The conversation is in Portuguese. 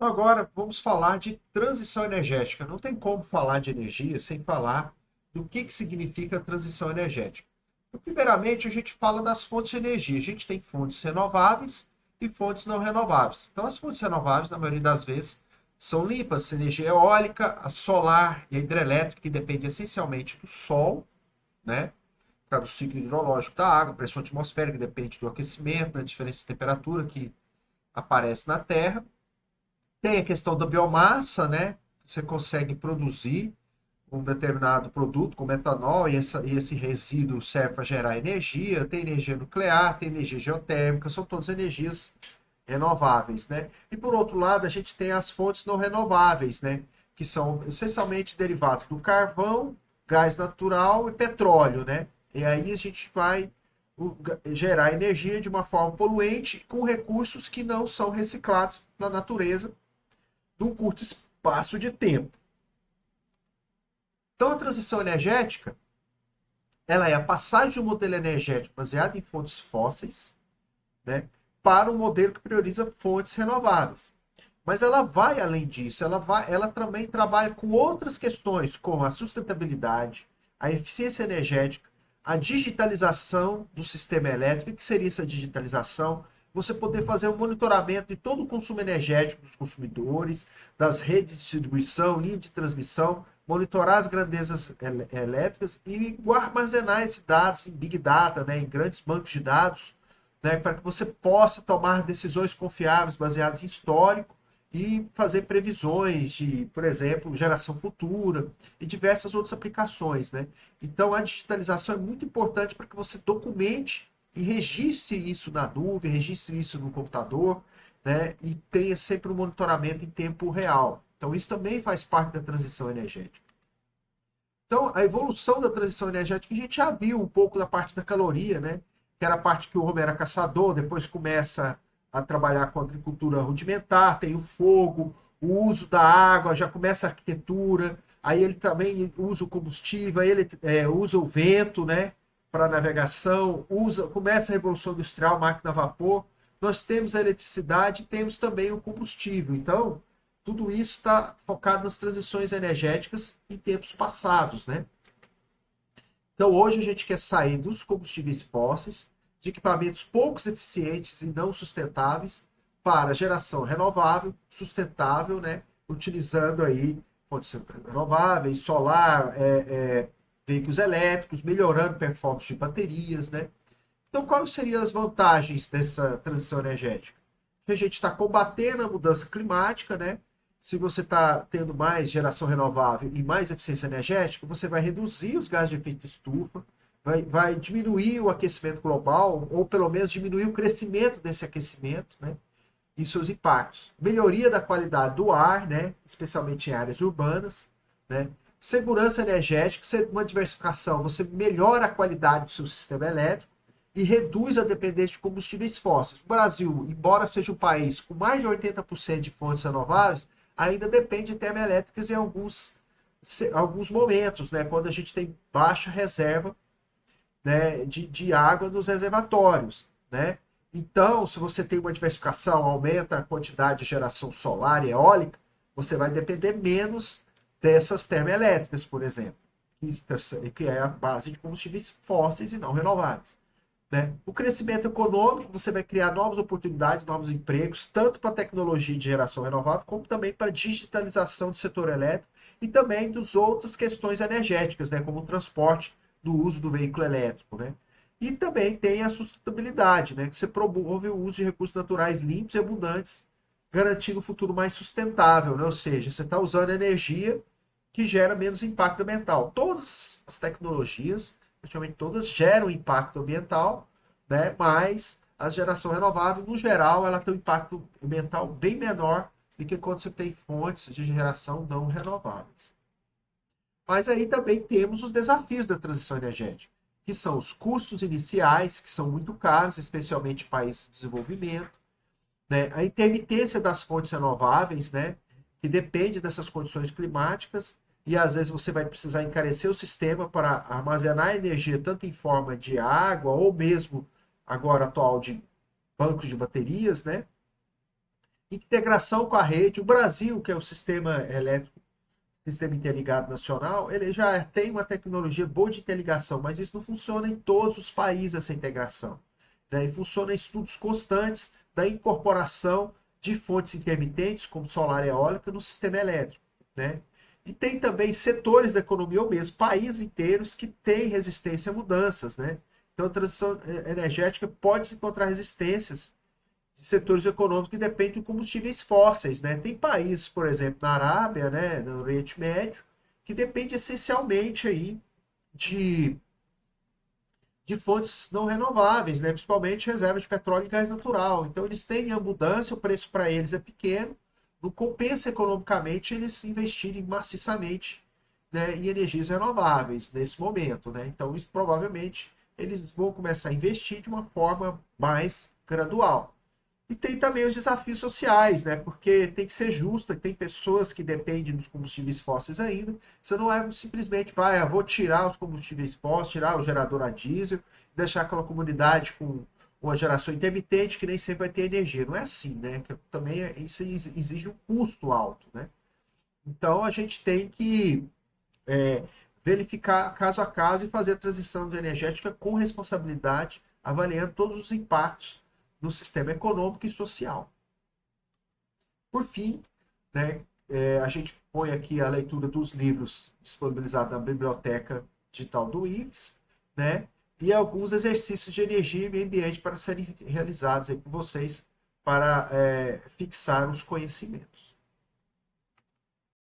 Agora, vamos falar de transição energética. Não tem como falar de energia sem falar do que significa transição energética. Então, primeiramente, a gente fala das fontes de energia. A gente tem fontes renováveis e fontes não renováveis. Então, as fontes renováveis, na maioria das vezes, são limpas. Energia eólica, a solar e a hidrelétrica, que depende essencialmente do sol, né? Por causa do ciclo hidrológico da água, pressão atmosférica, que depende do aquecimento, da diferença de temperatura que aparece na Terra. Tem a questão da biomassa, né? Você consegue produzir um determinado produto, como etanol, e esse resíduo serve para gerar energia. Tem energia nuclear, tem energia geotérmica, são todas energias renováveis, né? E por outro lado, a gente tem as fontes não renováveis, né? Que são essencialmente derivados do carvão, gás natural e petróleo, né? E aí a gente vai gerar energia de uma forma poluente com recursos que não são reciclados na natureza num curto espaço de tempo. Então, a transição energética ela é a passagem de um modelo energético baseado em fontes fósseis, né, para um modelo que prioriza fontes renováveis. Mas ela vai além disso, ela também trabalha com outras questões, como a sustentabilidade, a eficiência energética, a digitalização do sistema elétrico. O que seria essa digitalização? Você poder fazer um monitoramento de todo o consumo energético dos consumidores, das redes de distribuição, linha de transmissão, monitorar as grandezas elétricas e armazenar esses dados em Big Data, né, em grandes bancos de dados, né, para que você possa tomar decisões confiáveis baseadas em histórico e fazer previsões de, por exemplo, geração futura e diversas outras aplicações, né? Então, a digitalização é muito importante para que você documente e registre isso na nuvem, registre isso no computador, né? E tenha sempre um monitoramento em tempo real. Então, isso também faz parte da transição energética. Então, a evolução da transição energética, a gente já viu um pouco da parte da caloria, né? Que era a parte que o homem era caçador, depois começa a trabalhar com agricultura rudimentar, tem o fogo, o uso da água, já começa a arquitetura, aí ele também usa o combustível, aí ele usa o vento, né? Para navegação, começa a revolução industrial, máquina a vapor. Nós temos a eletricidade, temos também o combustível. Então, tudo isso está focado nas transições energéticas em tempos passados, né? Então, hoje a gente quer sair dos combustíveis fósseis, de equipamentos pouco eficientes e não sustentáveis, para geração renovável, sustentável, né? Utilizando aí fontes renováveis, solar, veículos elétricos, melhorando performance de baterias, né? Então, quais seriam as vantagens dessa transição energética? A gente está combatendo a mudança climática, né? Se você está tendo mais geração renovável e mais eficiência energética, você vai reduzir os gases de efeito estufa, vai diminuir o aquecimento global, ou pelo menos diminuir o crescimento desse aquecimento, né? E seus impactos. Melhoria da qualidade do ar, né? Especialmente em áreas urbanas, né? Segurança energética, uma diversificação, você melhora a qualidade do seu sistema elétrico e reduz a dependência de combustíveis fósseis. O Brasil, embora seja um país com mais de 80% de fontes renováveis, ainda depende de termoelétricas em alguns momentos, né, quando a gente tem baixa reserva, né, de água nos reservatórios. Né? Então, se você tem uma diversificação, aumenta a quantidade de geração solar e eólica, você vai depender menos dessas termoelétricas, por exemplo, que é a base de combustíveis fósseis e não renováveis. Né? O crescimento econômico, você vai criar novas oportunidades, novos empregos, tanto para a tecnologia de geração renovável, como também para a digitalização do setor elétrico e também das outras questões energéticas, né? Como o transporte do uso do veículo elétrico. Né? E também tem a sustentabilidade, né? Que você promove o uso de recursos naturais limpos e abundantes, garantindo um futuro mais sustentável. Né? Ou seja, você está usando energia que gera menos impacto ambiental. Todas as tecnologias, praticamente todas, geram impacto ambiental, né? Mas a geração renovável, no geral, ela tem um impacto ambiental bem menor do que quando você tem fontes de geração não renováveis. Mas aí também temos os desafios da transição energética, que são os custos iniciais, que são muito caros, especialmente em países de desenvolvimento, né? A intermitência das fontes renováveis, né? Que depende dessas condições climáticas, e às vezes você vai precisar encarecer o sistema para armazenar energia tanto em forma de água ou mesmo agora atual de bancos de baterias, né? integração com a rede. O Brasil, que é o sistema elétrico, sistema interligado nacional, ele já tem uma tecnologia boa de interligação, mas isso não funciona em todos os países, essa integração. Né? E funciona em estudos constantes da incorporação de fontes intermitentes, como solar e eólica, no sistema elétrico. Né? E tem também setores da economia, ou mesmo países inteiros, que têm resistência a mudanças. Né? Então, a transição energética pode encontrar resistências de setores econômicos que dependem de combustíveis fósseis. Né? Tem países, por exemplo, na Arábia, né, no Oriente Médio, que depende essencialmente aí de, de fontes não renováveis, né? Principalmente reservas de petróleo e gás natural. Então, eles têm abundância, o preço para eles é pequeno, não compensa economicamente eles investirem maciçamente, né, em energias renováveis nesse momento. Né? Então, isso provavelmente eles vão começar a investir de uma forma mais gradual. E tem também os desafios sociais, né? Porque tem que ser justo, tem pessoas que dependem dos combustíveis fósseis ainda. Você não é simplesmente, vou tirar os combustíveis fósseis, tirar o gerador a diesel, deixar aquela comunidade com uma geração intermitente que nem sempre vai ter energia. Não é assim, né? Que também isso exige um custo alto, né? Então a gente tem que verificar caso a caso e fazer a transição energética com responsabilidade, avaliando todos os impactos no sistema econômico e social. Por fim, né, a gente põe aqui a leitura dos livros disponibilizados na biblioteca digital do IFES, né, e alguns exercícios de energia e meio ambiente para serem realizados aí por vocês para fixar os conhecimentos.